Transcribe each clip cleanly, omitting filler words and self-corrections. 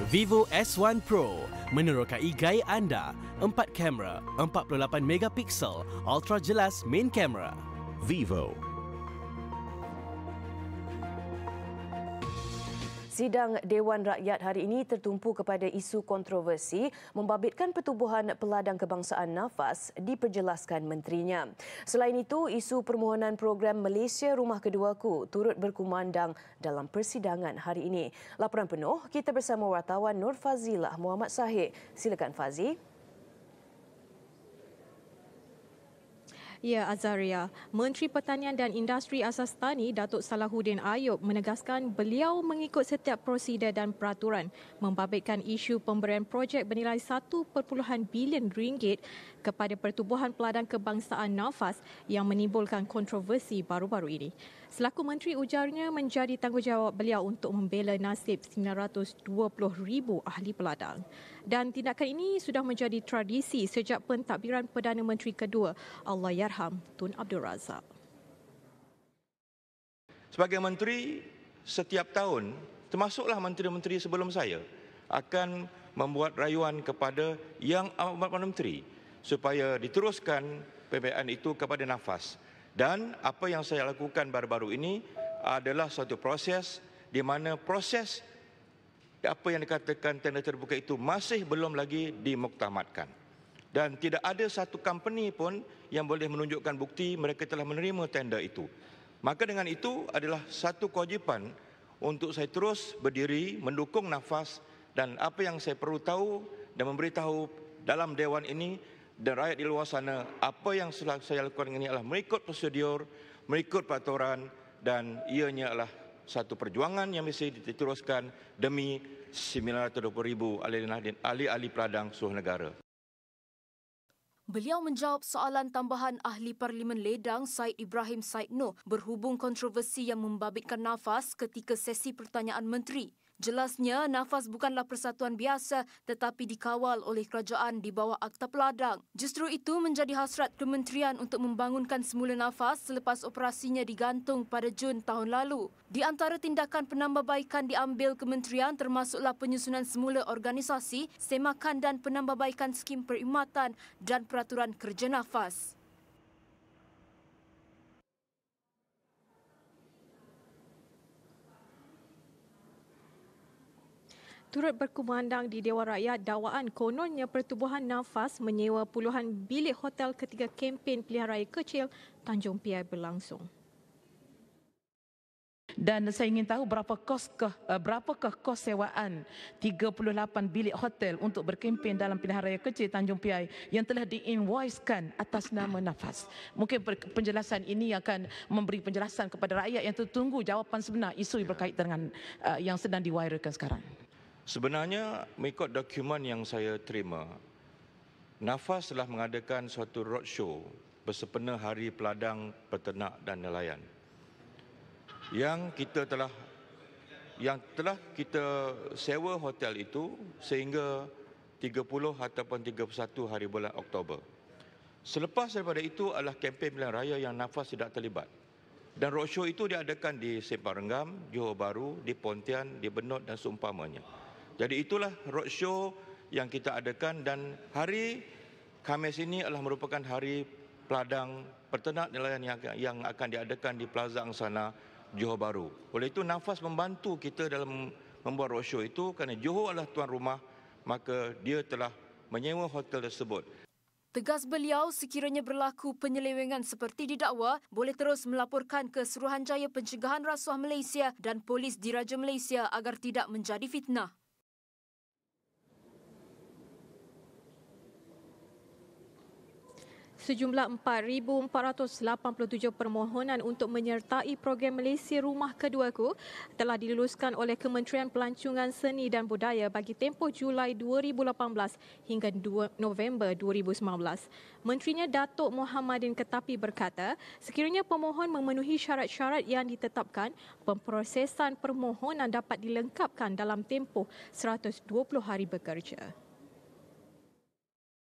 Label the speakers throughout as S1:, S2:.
S1: Vivo S1 Pro menerokai gaya anda. 4 kamera, 48 megapiksel, ultra jelas main kamera. Vivo.
S2: Sidang Dewan Rakyat hari ini tertumpu kepada isu kontroversi membabitkan pertubuhan peladang kebangsaan NAFAS, diperjelaskan menterinya. Selain itu, isu permohonan program Malaysia Rumah Keduaku turut berkumandang dalam persidangan hari ini. Laporan penuh kita bersama wartawan Nur Fazilah Muhammad Sahid. Silakan Fazi.
S3: Ya, Azaria. Menteri Pertanian dan Industri Asas Tani Datuk Salahuddin Ayub menegaskan beliau mengikut setiap prosedur dan peraturan membabitkan isu pemberian projek bernilai 1.1 bilion ringgit kepada Pertubuhan Peladang Kebangsaan NAFAS yang menimbulkan kontroversi baru-baru ini. Selaku menteri, ujarnya menjadi tanggungjawab beliau untuk membela nasib 920,000 ahli peladang. Dan tindakan ini sudah menjadi tradisi sejak pentadbiran Perdana Menteri kedua, Allahyarham Tun Abdul Razak.
S4: Sebagai menteri, setiap tahun, termasuklah menteri-menteri sebelum saya, akan membuat rayuan kepada yang amat menteri supaya diteruskan PBN itu kepada NAFAS. Dan apa yang saya lakukan baru-baru ini adalah suatu proses di mana proses apa yang dikatakan tender terbuka itu masih belum lagi dimuktamadkan. Dan tidak ada satu company pun yang boleh menunjukkan bukti mereka telah menerima tender itu. Maka dengan itu adalah satu kewajipan untuk saya terus berdiri mendukung NAFAS, dan apa yang saya perlu tahu dan memberitahu dalam Dewan ini dan rakyat di luar sana, apa yang saya lakukan ini adalah mengikut prosedur, mengikut peraturan, dan ianya adalah satu perjuangan yang mesti diteruskan demi 920,000 ahli-ahli peladang seluruh negara.
S5: Beliau menjawab soalan tambahan Ahli Parlimen Ledang Said Ibrahim Said Noh berhubung kontroversi yang membabitkan NAFAS ketika sesi pertanyaan menteri. Jelasnya, NAFAS bukanlah persatuan biasa tetapi dikawal oleh kerajaan di bawah Akta Peladang. Justru itu menjadi hasrat kementerian untuk membangunkan semula NAFAS selepas operasinya digantung pada Jun tahun lalu. Di antara tindakan penambahbaikan diambil kementerian termasuklah penyusunan semula organisasi, semakan dan penambahbaikan skim perkhidmatan dan peraturan kerja NAFAS.
S3: Turut berkumandang di Dewan Rakyat dakwaan kononnya Pertubuhan NAFAS menyewa puluhan bilik hotel ketika kempen pilihan raya kecil Tanjung Piai berlangsung.
S6: Dan saya ingin tahu berapakah kos sewaan 38 bilik hotel untuk berkempen dalam pilihan raya kecil Tanjung Piai yang telah diinvoicekan atas nama NAFAS. Mungkin penjelasan ini akan memberi penjelasan kepada rakyat yang tertunggu jawapan sebenar isu berkaitan dengan yang sedang diwairalkan sekarang.
S4: Sebenarnya, mengikut dokumen yang saya terima, NAFAS telah mengadakan suatu roadshow bersempena Hari Peladang, Peternak dan Nelayan yang telah kita sewa hotel itu sehingga 30 ataupun 31 hari bulan Oktober. Selepas daripada itu adalah kempen pilihan raya yang NAFAS tidak terlibat. Dan roadshow itu diadakan di Simpang Renggam, Johor Bahru, di Pontian, di Benut dan seumpamanya. Jadi itulah roadshow yang kita adakan, dan hari Khamis ini adalah merupakan hari peladang peternak nelayan yang akan diadakan di Plaza Angsana, Johor Bahru. Oleh itu NAFAS membantu kita dalam membuat roadshow itu kerana Johor adalah tuan rumah, maka dia telah menyewa hotel tersebut.
S5: Tegas beliau, sekiranya berlaku penyelewengan seperti didakwa, boleh terus melaporkan ke Suruhanjaya Pencegahan Rasuah Malaysia dan Polis Diraja Malaysia agar tidak menjadi fitnah.
S3: Sejumlah 4,487 permohonan untuk menyertai program Malaysia Rumah Keduaku telah diluluskan oleh Kementerian Pelancongan Seni dan Budaya bagi tempoh Julai 2018 hingga November 2019. Menterinya Datuk Mohammadin Ketapi berkata, sekiranya pemohon memenuhi syarat-syarat yang ditetapkan, pemprosesan permohonan dapat dilengkapkan dalam tempoh 120 hari bekerja.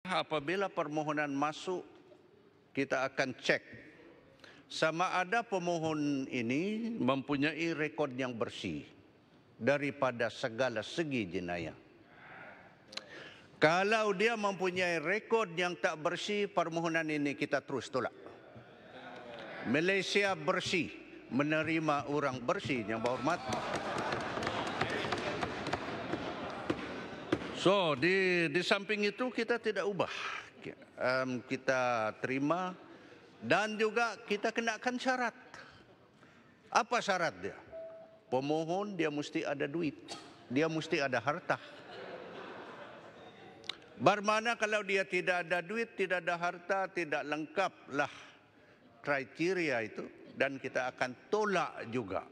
S7: Apabila permohonan masuk, kita akan cek sama ada pemohon ini mempunyai rekod yang bersih daripada segala segi jenayah. Kalau dia mempunyai rekod yang tak bersih, permohonan ini kita terus tolak. Malaysia bersih, menerima orang bersih yang berhormat. So, di samping itu kita tidak ubah. Kita terima dan juga kita kenakan syarat. Apa syarat dia? Pemohon dia mesti ada duit, dia mesti ada harta. Bermana kalau dia tidak ada duit, tidak ada harta, tidak lengkaplah kriteria itu dan kita akan tolak juga.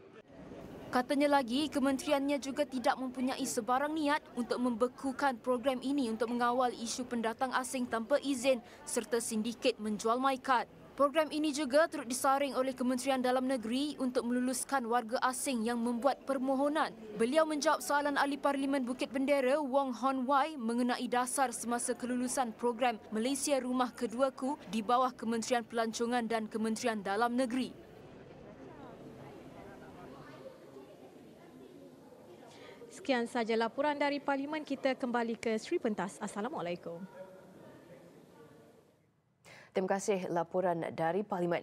S5: Katanya lagi, kementeriannya juga tidak mempunyai sebarang niat untuk membekukan program ini untuk mengawal isu pendatang asing tanpa izin serta sindiket menjual MyKad. Program ini juga turut disaring oleh Kementerian Dalam Negeri untuk meluluskan warga asing yang membuat permohonan. Beliau menjawab soalan Ahli Parlimen Bukit Bendera Wong Hon Wai mengenai dasar semasa kelulusan program Malaysia Rumah Keduaku di bawah Kementerian Pelancongan dan Kementerian Dalam Negeri.
S3: Sekian sahaja laporan dari Parlimen. Kita kembali ke Sri Pentas. Assalamualaikum.
S2: Terima kasih laporan dari Parlimen.